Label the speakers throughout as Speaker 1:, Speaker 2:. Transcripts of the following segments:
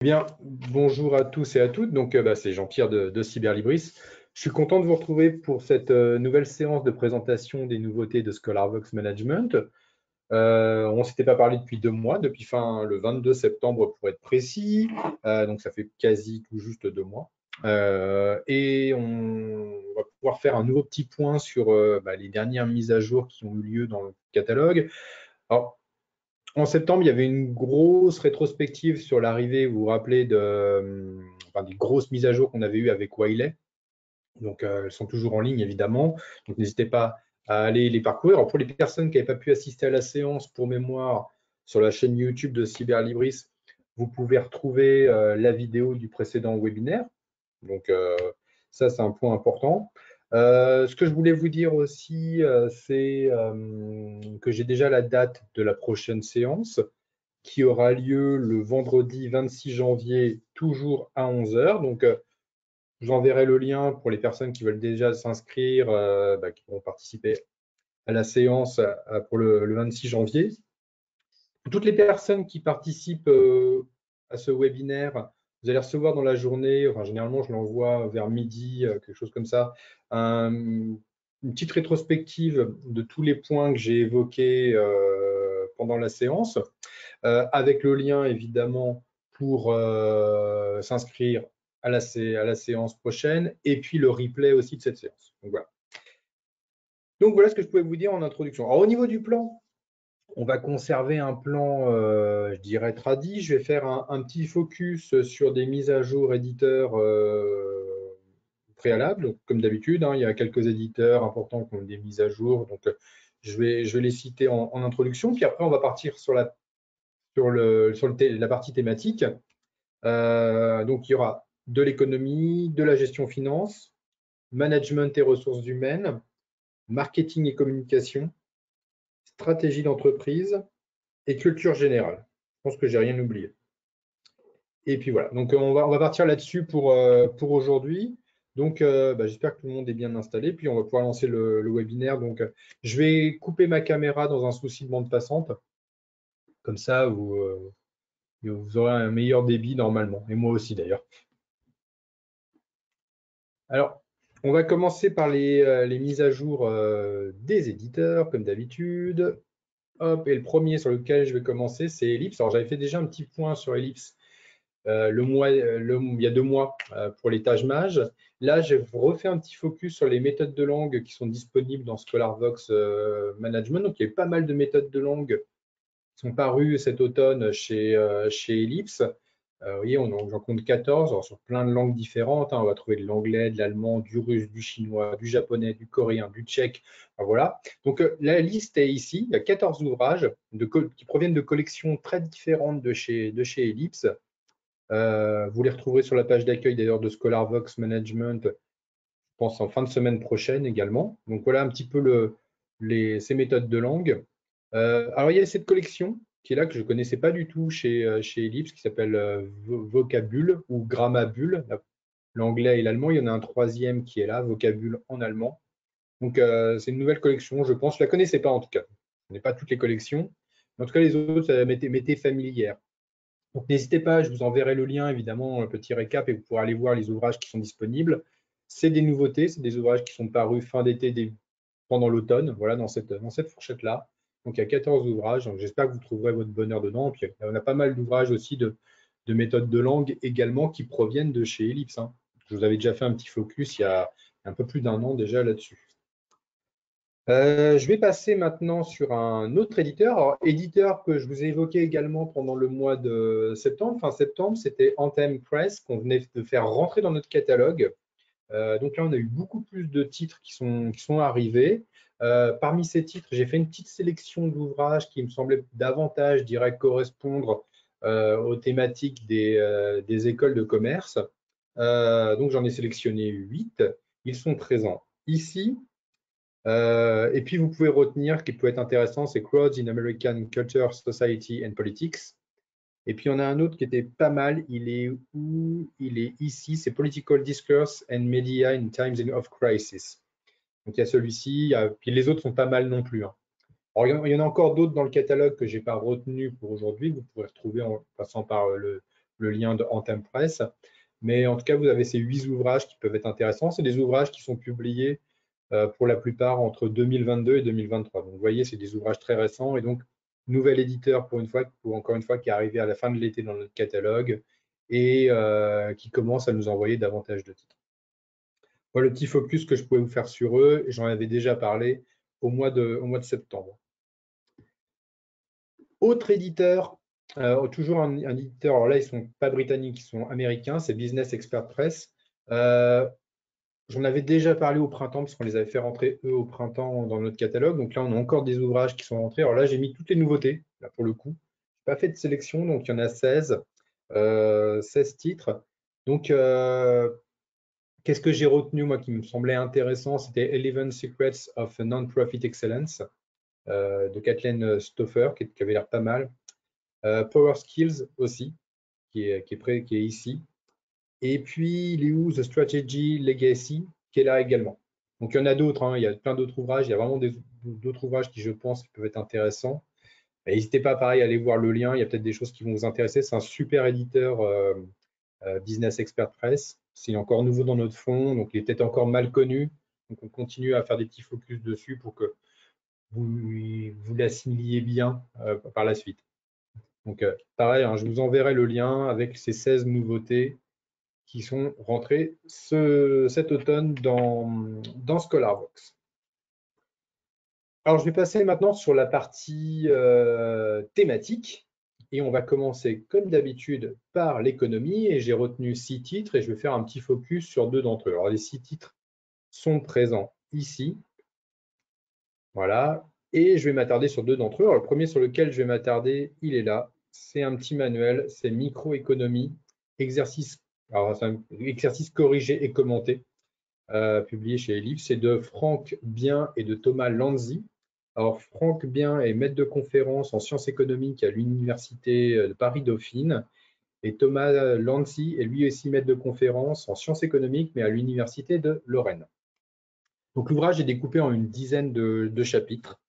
Speaker 1: Bien, bonjour à tous et à toutes. Donc, c'est Jean-Pierre de Cyberlibris. Je suis content de vous retrouver pour cette nouvelle séance de présentation des nouveautés de ScholarVox Management. On ne s'était pas parlé depuis 2 mois, depuis le 22 septembre pour être précis. Donc, ça fait quasi tout juste 2 mois. Et on va pouvoir faire un nouveau petit point sur les dernières mises à jour qui ont eu lieu dans le catalogue. Alors, en septembre, il y avait une grosse rétrospective sur l'arrivée, vous vous rappelez, des grosses mises à jour qu'on avait eues avec Wiley. Donc, elles sont toujours en ligne, évidemment. Donc, n'hésitez pas à aller les parcourir. Alors, pour les personnes qui n'avaient pas pu assister à la séance, pour mémoire, sur la chaîne YouTube de Cyberlibris, vous pouvez retrouver la vidéo du précédent webinaire. Donc, ça, c'est un point important. Ce que je voulais vous dire aussi, c'est que j'ai déjà la date de la prochaine séance qui aura lieu le vendredi 26 janvier, toujours à 11 h. Donc, j'enverrai le lien pour les personnes qui veulent déjà s'inscrire, qui pourront participer à la séance pour le 26 janvier. Toutes les personnes qui participent à ce webinaire, vous allez recevoir dans la journée, enfin généralement je l'envoie vers midi, quelque chose comme ça, une petite rétrospective de tous les points que j'ai évoqués pendant la séance, avec le lien évidemment pour s'inscrire à la séance prochaine, et puis le replay aussi de cette séance. Donc voilà ce que je pouvais vous dire en introduction. Alors au niveau du plan, on va conserver un plan, je dirais, tradit. Je vais faire un petit focus sur des mises à jour éditeurs préalables. Donc, comme d'habitude, il y a quelques éditeurs importants qui ont des mises à jour. Donc, je vais les citer en introduction. Puis après, on va partir sur la partie thématique. Donc, il y aura de l'économie, de la gestion finance, management et ressources humaines, marketing et communication, stratégie d'entreprise et culture générale. Je pense que j'ai rien oublié. Et puis voilà, donc on va partir là-dessus pour aujourd'hui. Donc j'espère que tout le monde est bien installé, puis on va pouvoir lancer le webinaire. Donc je vais couper ma caméra dans un souci de bande passante. Comme ça, vous aurez un meilleur débit normalement, et moi aussi d'ailleurs. Alors, on va commencer par les mises à jour des éditeurs, comme d'habitude. Hop, et le premier sur lequel je vais commencer, c'est Ellipse. Alors, j'avais fait déjà un petit point sur Ellipse il y a 2 mois pour les tâches mages. Là, j'ai refait un petit focus sur les méthodes de langue qui sont disponibles dans ScholarVox Management. Donc, il y a eu pas mal de méthodes de langue qui sont parues cet automne chez Ellipse. Vous voyez, j'en compte 14 alors, sur plein de langues différentes. On va trouver de l'anglais, de l'allemand, du russe, du chinois, du japonais, du coréen, du tchèque. Enfin, voilà. Donc, la liste est ici. Il y a 14 ouvrages qui proviennent de collections très différentes de chez Ellipse. Vous les retrouverez sur la page d'accueil d'ailleurs de ScholarVox Management, je pense en fin de semaine prochaine également. Donc voilà un petit peu ces méthodes de langue. Alors il y a cette collection qui est là que je ne connaissais pas du tout chez Ellipse qui s'appelle Vocabule ou Grammabule, l'anglais et l'allemand. Il y en a un troisième qui est là, Vocabule en allemand. Donc c'est une nouvelle collection, je pense. Je ne la connaissais pas en tout cas. Je n'ai pas toutes les collections. Mais en tout cas, les autres, ça m'était familière. Donc n'hésitez pas, je vous enverrai le lien, évidemment, un petit récap et vous pourrez aller voir les ouvrages qui sont disponibles. C'est des nouveautés, c'est des ouvrages qui sont parus fin d'été, pendant l'automne, voilà, dans cette fourchette-là. Donc il y a 14 ouvrages, donc j'espère que vous trouverez votre bonheur dedans. Puis on a pas mal d'ouvrages aussi de méthodes de langue également qui proviennent de chez Ellipse. Je vous avais déjà fait un petit focus il y a un peu plus d'un an déjà là-dessus. Je vais passer maintenant sur un autre éditeur. Alors, éditeur que je vous ai évoqué également pendant le mois de septembre. Fin septembre, c'était Anthem Press qu'on venait de faire rentrer dans notre catalogue. Donc là, on a eu beaucoup plus de titres qui sont arrivés. Parmi ces titres, j'ai fait une petite sélection d'ouvrages qui me semblaient davantage, je dirais, correspondre aux thématiques des écoles de commerce. Donc j'en ai sélectionné 8. Ils sont présents ici. Et puis, vous pouvez retenir, qui peut être intéressant, c'est Crowds in American Culture, Society and Politics. Et puis, on a un autre qui était pas mal. Il est où? Il est ici. C'est Political Discourse and Media in Times of Crisis. Donc, il y a celui-ci. Puis, les autres sont pas mal non plus. Alors, il y en a encore d'autres dans le catalogue que je n'ai pas retenu pour aujourd'hui. Vous pourrez retrouver en passant par le le lien de Anthem Press. Mais en tout cas, vous avez ces 8 ouvrages qui peuvent être intéressants. C'est des ouvrages qui sont publiés pour la plupart entre 2022 et 2023. Donc, vous voyez, c'est des ouvrages très récents. Et donc, nouvel éditeur, encore une fois, qui est arrivé à la fin de l'été dans notre catalogue et qui commence à nous envoyer davantage de titres. Voilà le petit focus que je pouvais vous faire sur eux. J'en avais déjà parlé au mois de septembre. Autre éditeur, toujours un éditeur, alors là, ils ne sont pas britanniques, ils sont américains, c'est Business Expert Press. J'en avais déjà parlé au printemps, parce qu'on les avait fait rentrer, eux, au printemps dans notre catalogue. Donc là, on a encore des ouvrages qui sont rentrés. Alors là, j'ai mis toutes les nouveautés, là, pour le coup. Je n'ai pas fait de sélection, donc il y en a 16 titres. Donc, qu'est-ce que j'ai retenu, moi, qui me semblait intéressant? C'était 11 Secrets of Non-Profit Excellence de Kathleen Stoffer, qui avait l'air pas mal. Power Skills aussi, qui est ici. Et puis, il est où The Strategy Legacy, qui est là également. Donc, il y en a d'autres, hein, il y a plein d'autres ouvrages. Il y a vraiment d'autres ouvrages qui, je pense, qui peuvent être intéressants. N'hésitez pas, pareil, à aller voir le lien. Il y a peut-être des choses qui vont vous intéresser. C'est un super éditeur Business Expert Press. C'est encore nouveau dans notre fonds, donc il est peut-être encore mal connu. Donc, on continue à faire des petits focus dessus pour que vous l'assimiliez bien par la suite. Donc, pareil, hein, je vous enverrai le lien avec ces 16 nouveautés qui sont rentrées cet automne dans ScholarVox. Alors, je vais passer maintenant sur la partie thématique et on va commencer comme d'habitude par l'économie et j'ai retenu 6 titres et je vais faire un petit focus sur 2 d'entre eux. Alors, les 6 titres sont présents ici. Voilà. Et je vais m'attarder sur 2 d'entre eux. Alors, le premier sur lequel je vais m'attarder, il est là. C'est un petit manuel, c'est Microéconomie, exercice corrigé et commenté, publié chez Ellipse. C'est de Franck Bien et de Thomas Lanzi. Alors, Franck Bien est maître de conférence en sciences économiques à l'Université de Paris-Dauphine. Et Thomas Lanzi est lui aussi maître de conférence en sciences économiques, mais à l'Université de Lorraine. Donc, l'ouvrage est découpé en une dizaine de chapitres.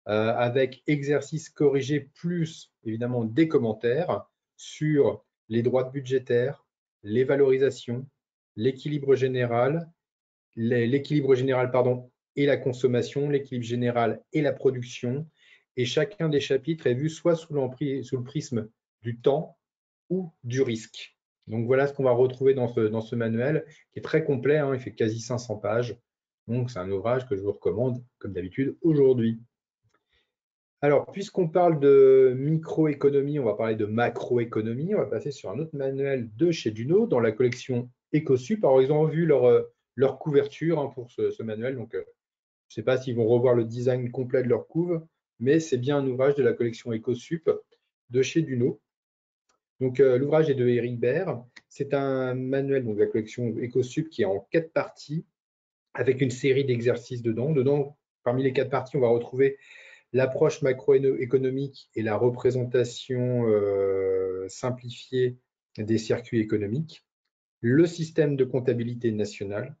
Speaker 1: Avec exercices corrigés plus évidemment des commentaires sur les droits budgétaires, les valorisations, l'équilibre général, et la consommation, l'équilibre général et la production. Et chacun des chapitres est vu soit sous le prisme du temps ou du risque. Donc voilà ce qu'on va retrouver dans ce manuel qui est très complet, hein, il fait quasi 500 pages. Donc c'est un ouvrage que je vous recommande comme d'habitude aujourd'hui. Alors, puisqu'on parle de microéconomie, on va parler de macroéconomie. On va passer sur un autre manuel de chez Duno dans la collection EcoSup. Alors, ils ont revu leur couverture hein, pour ce manuel. Donc, je ne sais pas s'ils vont revoir le design complet de leur couve, mais c'est bien un ouvrage de la collection EcoSup de chez Duno. Donc, l'ouvrage est de Eric Baird. C'est un manuel donc, de la collection EcoSup qui est en 4 parties avec une série d'exercices dedans. Dedans, parmi les 4 parties, on va retrouver l'approche macroéconomique et la représentation simplifiée des circuits économiques, le système de comptabilité nationale,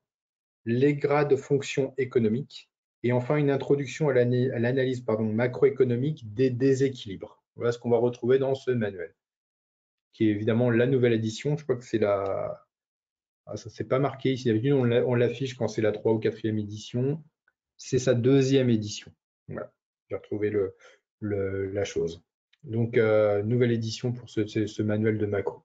Speaker 1: les grades de fonctions économiques et enfin une introduction à l'analyse macroéconomique des déséquilibres. Voilà ce qu'on va retrouver dans ce manuel, qui est évidemment la nouvelle édition. Je crois que c'est la... Ah, ça ne s'est pas marqué ici. D'habitude, on l'affiche quand c'est la 3e ou 4e édition. C'est sa 2e édition. Voilà. J'ai retrouvé la chose. Donc, nouvelle édition pour ce manuel de macro.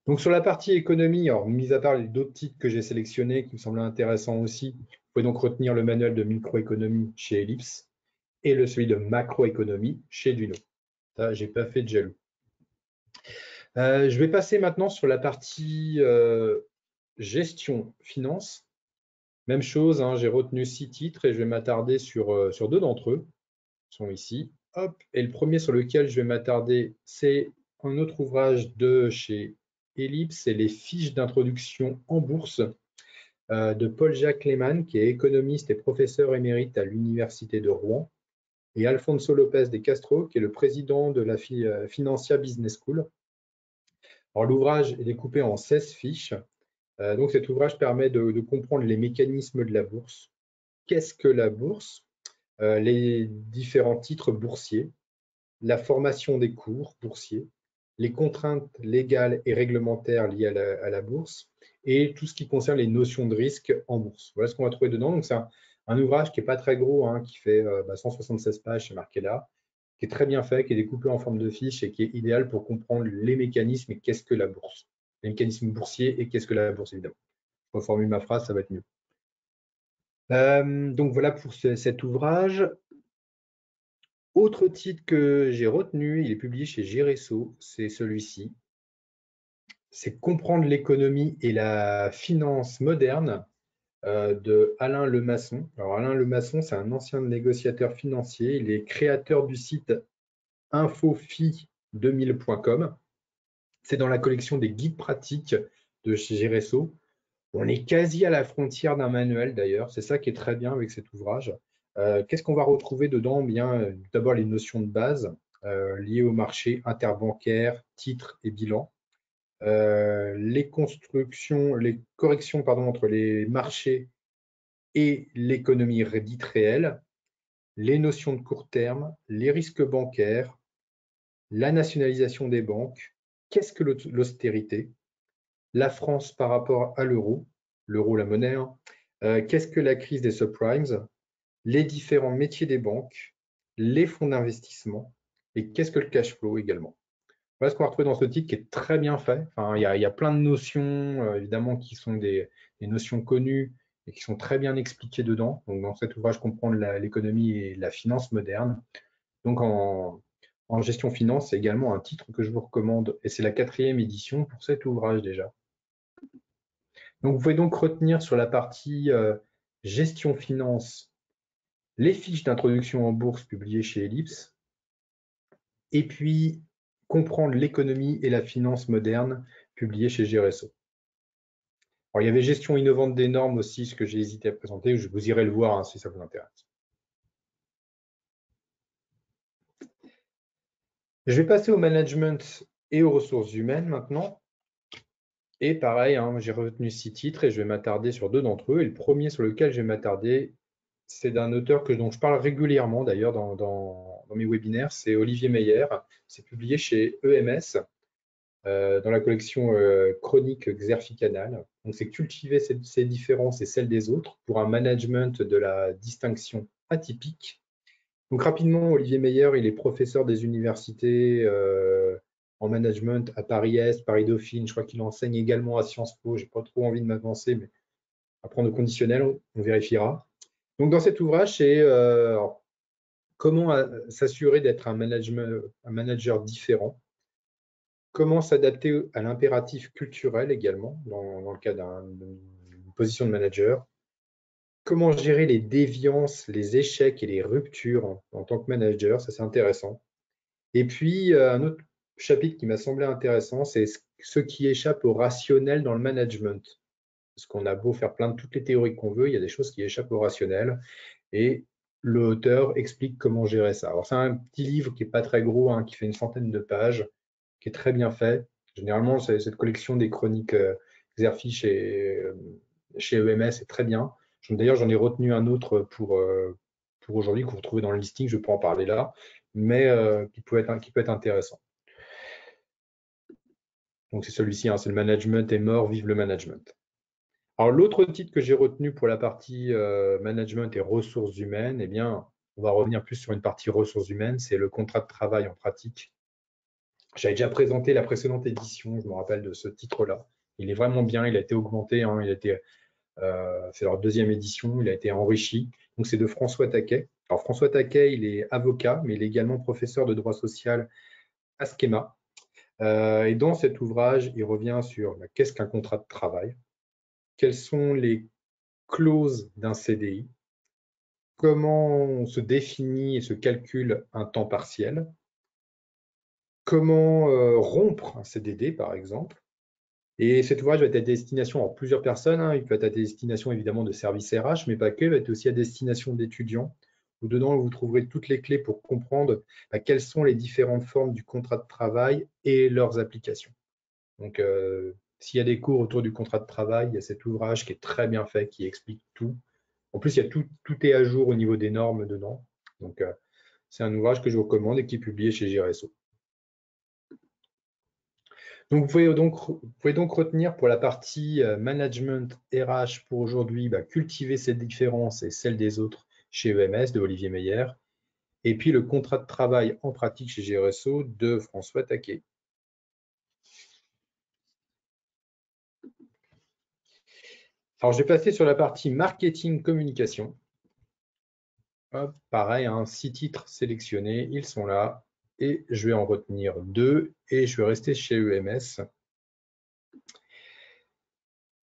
Speaker 1: Donc, sur la partie économie, alors, mis à part les d'autres titres que j'ai sélectionnés qui me semblaient intéressants aussi, vous pouvez donc retenir le manuel de microéconomie chez Ellipse et celui de macroéconomie chez Duno. Ça, j'ai pas fait de jaloux. Je vais passer maintenant sur la partie gestion finance. Même chose, hein, j'ai retenu 6 titres et je vais m'attarder sur 2 d'entre eux. Ils sont ici. Hop. Et le premier sur lequel je vais m'attarder, c'est un autre ouvrage de chez Ellipse, c'est les fiches d'introduction en bourse de Paul-Jacques Lehmann, qui est économiste et professeur émérite à l'Université de Rouen, et Alfonso Lopez de Castro, qui est le président de la Financia Business School. Alors, l'ouvrage est découpé en 16 fiches. Donc, cet ouvrage permet de comprendre les mécanismes de la bourse. Qu'est-ce que la bourse? Les différents titres boursiers, la formation des cours boursiers, les contraintes légales et réglementaires liées à la bourse et tout ce qui concerne les notions de risque en bourse. Voilà ce qu'on va trouver dedans. Donc, c'est un ouvrage qui n'est pas très gros, hein, qui fait 176 pages, c'est marqué là, qui est très bien fait, qui est découpé en forme de fiche et qui est idéal pour comprendre les mécanismes et qu'est-ce que la bourse. Les mécanismes boursiers et qu'est-ce que la bourse, évidemment. Je reformule ma phrase, ça va être mieux. Donc voilà pour cet ouvrage. Autre titre que j'ai retenu, il est publié chez Géresso, c'est celui-ci. C'est Comprendre l'économie et la finance moderne de Alain Lemasson. Alors Alain Lemasson, c'est un ancien négociateur financier. Il est créateur du site infofi2000.com. C'est dans la collection des guides pratiques de chez Géresso. On est quasi à la frontière d'un manuel d'ailleurs. C'est ça qui est très bien avec cet ouvrage. Qu'est-ce qu'on va retrouver dedans? Bien, d'abord les notions de base liées au marché interbancaire, titres et bilan. Les corrections pardon, entre les marchés et l'économie dite réelle, les notions de court terme, les risques bancaires, la nationalisation des banques, qu'est-ce que l'austérité, la France par rapport à l'euro la monnaie, hein, qu'est-ce que la crise des subprimes, les différents métiers des banques, les fonds d'investissement et qu'est-ce que le cash flow également. Voilà ce qu'on va retrouver dans ce titre qui est très bien fait. Enfin, il y a plein de notions, évidemment, qui sont des notions connues et qui sont très bien expliquées dedans. Donc, dans cet ouvrage, comprendre l'économie et la finance moderne. Donc, en gestion finance, c'est également un titre que je vous recommande et c'est la 4e édition pour cet ouvrage déjà. Donc, vous pouvez donc retenir sur la partie gestion finance les fiches d'introduction en bourse publiées chez Ellipse et puis comprendre l'économie et la finance moderne publiées chez Géresso. Alors, il y avait gestion innovante des normes aussi, ce que j'ai hésité à présenter. Vous irez le voir hein, si ça vous intéresse. Je vais passer au management et aux ressources humaines maintenant. Et pareil, hein, j'ai retenu 6 titres et je vais m'attarder sur 2 d'entre eux. Et le premier sur lequel je vais m'attarder, c'est d'un auteur dont je parle régulièrement d'ailleurs dans mes webinaires, c'est Olivier Meyer. C'est publié chez EMS dans la collection Chronique Xerfi-Canal. Donc, c'est cultiver ces différences et celles des autres pour un management de la distinction atypique. Donc, rapidement, Olivier Meyer, il est professeur des universités en management à Paris-Est, Paris-Dauphine. Je crois qu'il enseigne également à Sciences Po. Je n'ai pas trop envie de m'avancer, mais à prendre au conditionnel, on vérifiera. Donc, dans cet ouvrage, c'est comment s'assurer d'être un manager différent, comment s'adapter à l'impératif culturel également, dans le cas d'une position de manager, comment gérer les déviances, les échecs et les ruptures en tant que manager, ça c'est intéressant. Et puis, un autre chapitre qui m'a semblé intéressant, c'est ce qui échappe au rationnel dans le management. Parce qu'on a beau faire plein de toutes les théories qu'on veut, il y a des choses qui échappent au rationnel. Et l'auteur explique comment gérer ça. Alors, c'est un petit livre qui n'est pas très gros, hein, qui fait une centaine de pages, qui est très bien fait. Généralement, cette collection des chroniques Xerfi chez EMS est très bien. D'ailleurs, j'en ai retenu un autre pour aujourd'hui que vous retrouvez dans le listing, je ne vais pas en parler là, mais qui peut être intéressant. Donc, c'est celui-ci, hein, c'est le management est mort, vive le management. Alors, l'autre titre que j'ai retenu pour la partie management et ressources humaines, eh bien, on va revenir plus sur une partie ressources humaines, c'est le contrat de travail en pratique. J'avais déjà présenté la précédente édition, je me rappelle de ce titre-là. Il est vraiment bien, il a été augmenté, hein, c'est leur 2e édition, il a été enrichi. Donc, c'est de François Taquet. Alors, François Taquet, il est avocat, mais il est également professeur de droit social à Schema. Et dans cet ouvrage, il revient sur qu'est-ce qu'un contrat de travail, quelles sont les clauses d'un CDI, comment on se définit et se calcule un temps partiel, comment rompre un CDD par exemple. Et cet ouvrage va être à destination à plusieurs personnes, hein. Il peut être à destination évidemment de services RH, mais pas que, il va être aussi à destination d'étudiants. Dedans, vous trouverez toutes les clés pour comprendre quelles sont les différentes formes du contrat de travail et leurs applications. Donc, s'il y a des cours autour du contrat de travail, il y a cet ouvrage qui est très bien fait, qui explique tout. En plus, il y a tout est à jour au niveau des normes dedans. Donc, c'est un ouvrage que je vous recommande et qui est publié chez Géresso. Donc, vous pouvez donc retenir pour la partie management RH pour aujourd'hui, cultiver cette différence et celle des autres chez EMS de Olivier Meyer, et puis le contrat de travail en pratique chez GRSO de François Taquet. Alors, je vais passer sur la partie marketing communication. Hop, pareil, 6 titres sélectionnés, ils sont là, et je vais en retenir 2, et je vais rester chez EMS.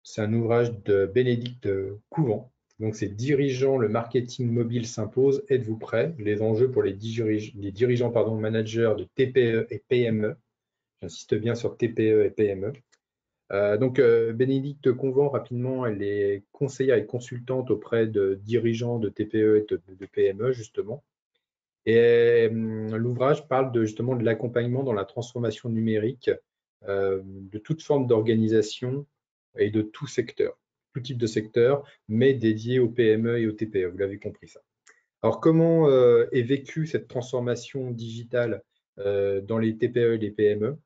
Speaker 1: C'est un ouvrage de Bénédicte Couvent. Donc, c'est Dirigeant, le marketing mobile s'impose. Êtes-vous prêts? Les enjeux pour les dirigeants managers de TPE et PME. J'insiste bien sur TPE et PME. Bénédicte Couvent, rapidement, elle est conseillère et consultante auprès de dirigeants de TPE et de PME, justement. Et l'ouvrage parle justement de l'accompagnement dans la transformation numérique de toute forme d'organisation et de tout secteur, tout type de secteur, mais dédié aux PME et aux TPE, vous l'avez compris ça. Alors, comment est vécue cette transformation digitale dans les TPE et les PME?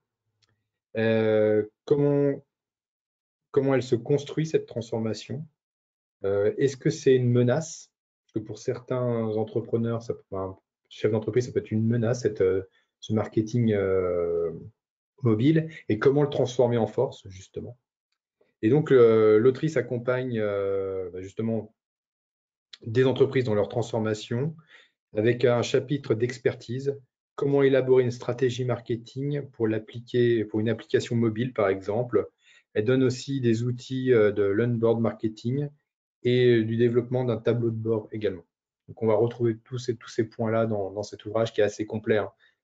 Speaker 1: Comment elle se construit, cette transformation? Est-ce que c'est une menace? Parce que pour certains entrepreneurs, chefs d'entreprise, ça peut être une menace, ce marketing mobile, et comment le transformer en force, justement. Et donc, l'autrice accompagne justement des entreprises dans leur transformation avec un chapitre d'expertise, comment élaborer une stratégie marketing pour l'appliquer pour une application mobile, par exemple. Elle donne aussi des outils de l'onboard marketing et du développement d'un tableau de bord également. Donc, on va retrouver tous ces points-là dans cet ouvrage qui est assez complet,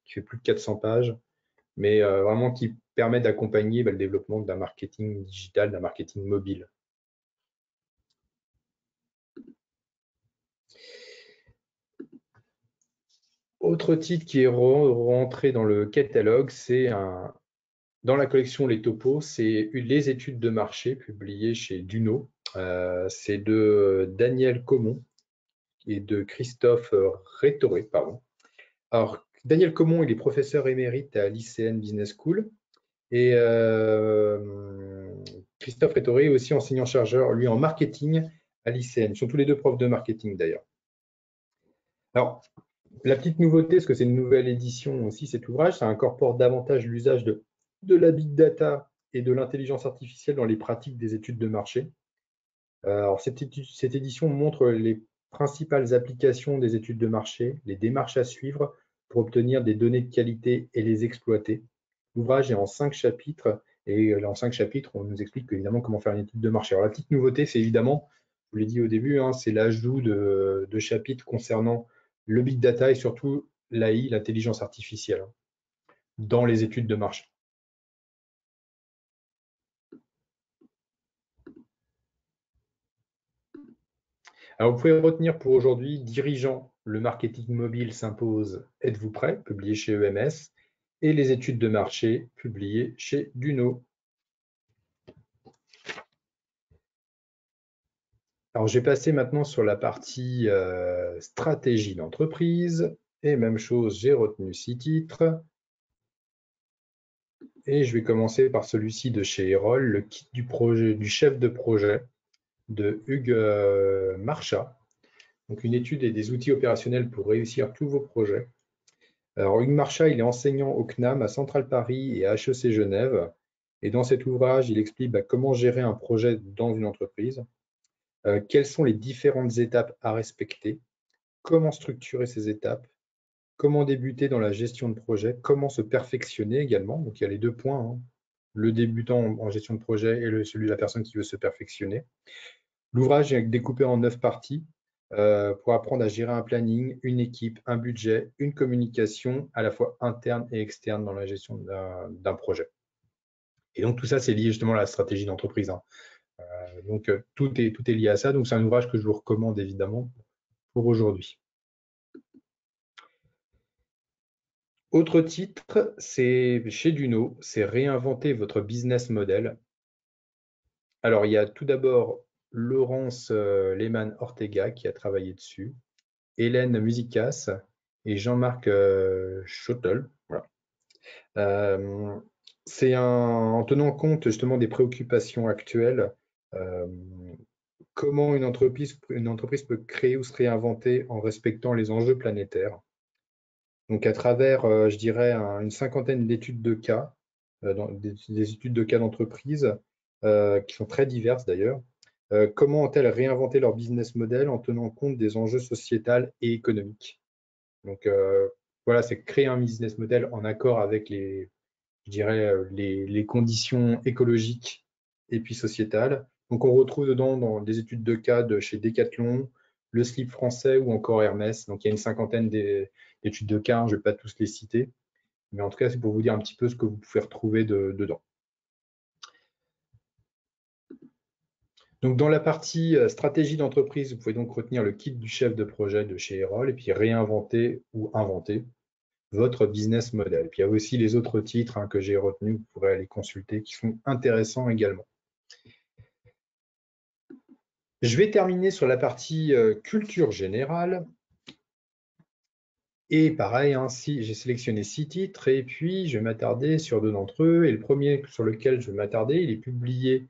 Speaker 1: qui fait plus de 400 pages, mais vraiment qui permet d'accompagner le développement d'un marketing digital, d'un marketing mobile. Autre titre qui est rentré dans le catalogue, c'est dans la collection Les Topos, c'est les études de marché publiées chez Duno. C'est de Daniel Comon et de Christophe Rétoré, pardon. Alors, Daniel Comon, il est professeur émérite à l'ICN Business School. Et Christophe Rétoré est aussi enseignant-chercheur, lui, en marketing à l'ICN. Ils sont tous les deux profs de marketing, d'ailleurs. Alors, la petite nouveauté, parce que c'est une nouvelle édition aussi, cet ouvrage, ça incorpore davantage l'usage de la big data et de l'intelligence artificielle dans les pratiques des études de marché. Alors, cette édition montre les principales applications des études de marché, les démarches à suivre pour obtenir des données de qualité et les exploiter. L'ouvrage est en 5 chapitres et en 5 chapitres, on nous explique évidemment comment faire une étude de marché. Alors, la petite nouveauté, c'est évidemment, je vous l'ai dit au début, c'est l'ajout de chapitres concernant le big data et surtout l'AI, l'intelligence artificielle, dans les études de marché. Alors, vous pouvez retenir pour aujourd'hui, Dirigeant, le marketing mobile s'impose, êtes-vous prêt? Publié chez EMS, et les études de marché, publiées chez Duno. Alors, je vais passer maintenant sur la partie stratégie d'entreprise. Et même chose, j'ai retenu 6 titres. Et je vais commencer par celui-ci de chez Erol, le kit du chef de projet de Hugues Marchat. Donc, une étude et des outils opérationnels pour réussir tous vos projets. Alors, Hugues Marchat, il est enseignant au CNAM, à Centrale Paris et à HEC Genève. Et dans cet ouvrage, il explique comment gérer un projet dans une entreprise, quelles sont les différentes étapes à respecter, comment structurer ces étapes, comment débuter dans la gestion de projet, comment se perfectionner également. Donc, il y a les 2 points, le débutant en gestion de projet et celui de la personne qui veut se perfectionner. L'ouvrage est découpé en 9 parties pour apprendre à gérer un planning, une équipe, un budget, une communication à la fois interne et externe dans la gestion d'un projet. Et donc, tout ça, c'est lié justement à la stratégie d'entreprise. Donc, tout est lié à ça. Donc, c'est un ouvrage que je vous recommande évidemment pour aujourd'hui. Autre titre, c'est chez Duno, c'est Réinventer votre business model. Alors, il y a tout d'abord Laurence Lehmann-Ortega qui a travaillé dessus, Hélène Musicas et Jean-Marc Schottel. Voilà. c'est en tenant compte justement des préoccupations actuelles, euh, comment une entreprise peut créer ou se réinventer en respectant les enjeux planétaires. Donc à travers, je dirais, une cinquantaine d'études de cas, des études de cas d'entreprise, qui sont très diverses d'ailleurs, comment ont-elles réinventé leur business model en tenant compte des enjeux sociétals et économiques. Donc voilà, c'est créer un business model en accord avec je dirais, les conditions écologiques et puis sociétales. Donc on retrouve dedans dans des études de cas de chez Decathlon, le slip français ou encore Hermès. Donc il y a une cinquantaine d'études de cas, hein, je ne vais pas tous les citer, mais en tout cas c'est pour vous dire un petit peu ce que vous pouvez retrouver dedans. Donc dans la partie stratégie d'entreprise, vous pouvez donc retenir le kit du chef de projet de chez Erol et puis réinventer ou inventer votre business model. Puis il y a aussi les autres titres, hein, que j'ai retenus, vous pourrez aller consulter, qui sont intéressants également. Je vais terminer sur la partie culture générale. Et pareil, hein, j'ai sélectionné 6 titres et puis je vais m'attarder sur 2 d'entre eux. Et le premier sur lequel je vais m'attarder, il est publié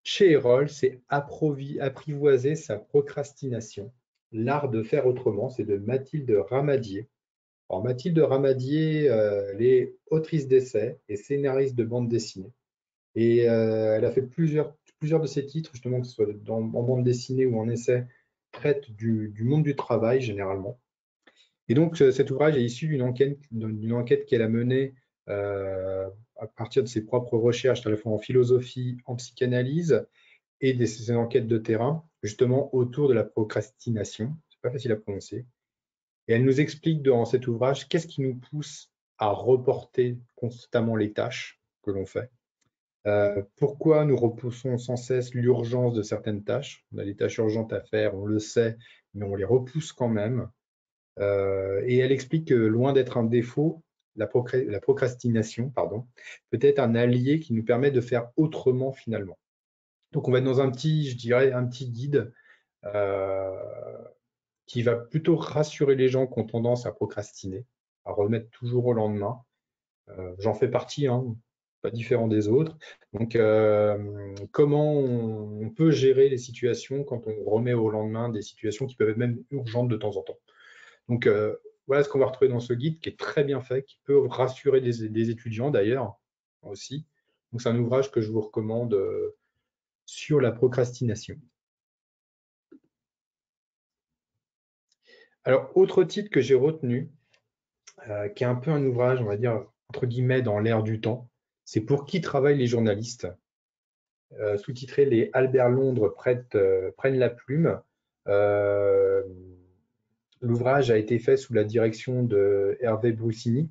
Speaker 1: chez Erol, c'est Apprivoiser sa procrastination. L'art de faire autrement, c'est de Mathilde Ramadier. Alors Mathilde Ramadier, elle est autrice d'essais et scénariste de bande dessinée. Et elle a fait plusieurs de ses titres, justement, que ce soit en bande dessinée ou en essai, traitent du monde du travail généralement. Et donc cet ouvrage est issu d'une enquête qu'elle a menée à partir de ses propres recherches, à la fois en philosophie, en psychanalyse, et ses enquêtes de terrain, justement autour de la procrastination. C'est pas facile à prononcer. Et elle nous explique dans cet ouvrage qu'est-ce qui nous pousse à reporter constamment les tâches que l'on fait. Pourquoi nous repoussons sans cesse l'urgence de certaines tâches? On a des tâches urgentes à faire, on le sait, mais on les repousse quand même. Et elle explique que loin d'être un défaut, la procrastination, pardon, peut être un allié qui nous permet de faire autrement finalement. Donc on va être dans je dirais, un petit guide euh, qui va plutôt rassurer les gens qui ont tendance à procrastiner, à remettre toujours au lendemain. J'en fais partie, hein, pas différent des autres. Donc, comment on peut gérer les situations quand on remet au lendemain des situations qui peuvent être même urgentes de temps en temps. Donc, voilà ce qu'on va retrouver dans ce guide qui est très bien fait, qui peut rassurer des étudiants d'ailleurs aussi. Donc, c'est un ouvrage que je vous recommande sur la procrastination. Alors, autre titre que j'ai retenu, qui est un peu un ouvrage, on va dire, entre guillemets, dans l'air du temps, c'est Pour qui travaillent les journalistes, sous-titré Les Albert Londres prennent la plume. Euh, L'ouvrage a été fait sous la direction de Hervé Broussini,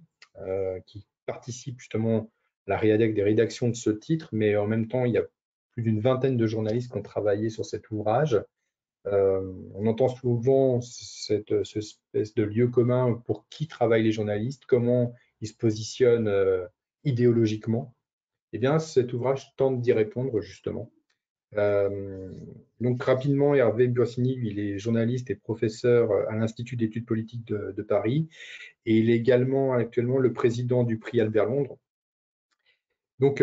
Speaker 1: qui participe justement à des rédactions de ce titre, mais en même temps, il y a plus d'une vingtaine de journalistes qui ont travaillé sur cet ouvrage. On entend souvent cette espèce de lieu commun pour qui travaillent les journalistes, comment ils se positionnent idéologiquement. Eh bien, cet ouvrage tente d'y répondre justement. Euh, donc rapidement, Hervé Bursini, il est journaliste et professeur à l'Institut d'études politiques de Paris et il est également actuellement le président du prix Albert Londres. Donc,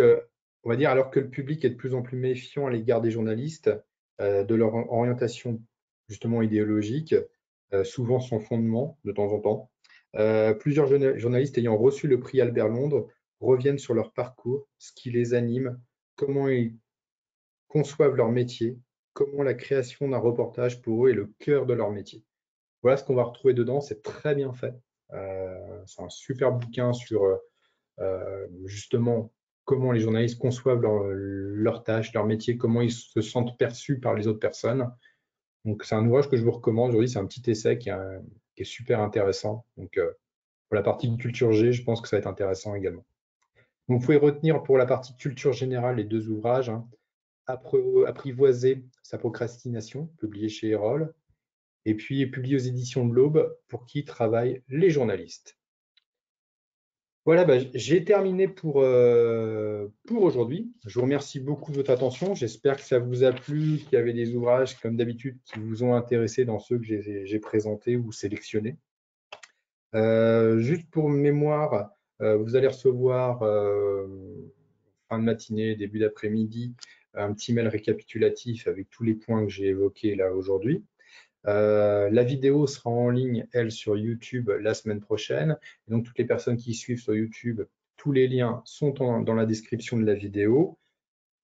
Speaker 1: on va dire, alors que le public est de plus en plus méfiant à l'égard des journalistes, de leur orientation justement idéologique, souvent sans fondement de temps en temps, plusieurs journalistes ayant reçu le prix Albert Londres reviennent sur leur parcours, ce qui les anime, comment ils conçoivent leur métier, comment la création d'un reportage pour eux est le cœur de leur métier. Voilà ce qu'on va retrouver dedans, c'est très bien fait. C'est un super bouquin sur justement comment les journalistes conçoivent leurs tâches, leur métier, comment ils se sentent perçus par les autres personnes. Donc c'est un ouvrage que je vous recommande aujourd'hui, c'est un petit essai qui est super intéressant. Donc pour la partie culture G, je pense que ça va être intéressant également. Donc, vous pouvez retenir pour la partie culture générale les 2 ouvrages, hein. Apprivoiser sa procrastination, publié chez Erol, et puis publié aux éditions de l'Aube, pour qui travaillent les journalistes. Voilà, bah, j'ai terminé pour aujourd'hui. Je vous remercie beaucoup de votre attention. J'espère que ça vous a plu, qu'il y avait des ouvrages, comme d'habitude, qui vous ont intéressé dans ceux que j'ai présentés ou sélectionnés. Juste pour mémoire, Vous allez recevoir fin de matinée, début d'après-midi, un petit mail récapitulatif avec tous les points que j'ai évoqués là aujourd'hui. La vidéo sera en ligne, elle, sur YouTube la semaine prochaine. Donc, toutes les personnes qui suivent sur YouTube, tous les liens sont dans la description de la vidéo.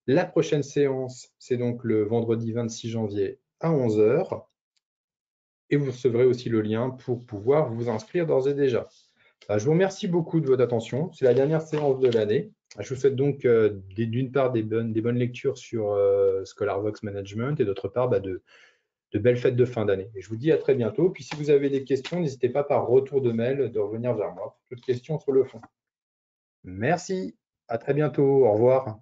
Speaker 1: La prochaine séance, c'est donc le vendredi 26 janvier à 11 h. Et vous recevrez aussi le lien pour pouvoir vous inscrire d'ores et déjà. Je vous remercie beaucoup de votre attention. C'est la dernière séance de l'année. Je vous souhaite donc d'une part des bonnes lectures sur ScholarVox Management et d'autre part de belles fêtes de fin d'année. Et je vous dis à très bientôt. Puis si vous avez des questions, n'hésitez pas par retour de mail de revenir vers moi pour toutes questions sur le fond. Merci, à très bientôt, au revoir.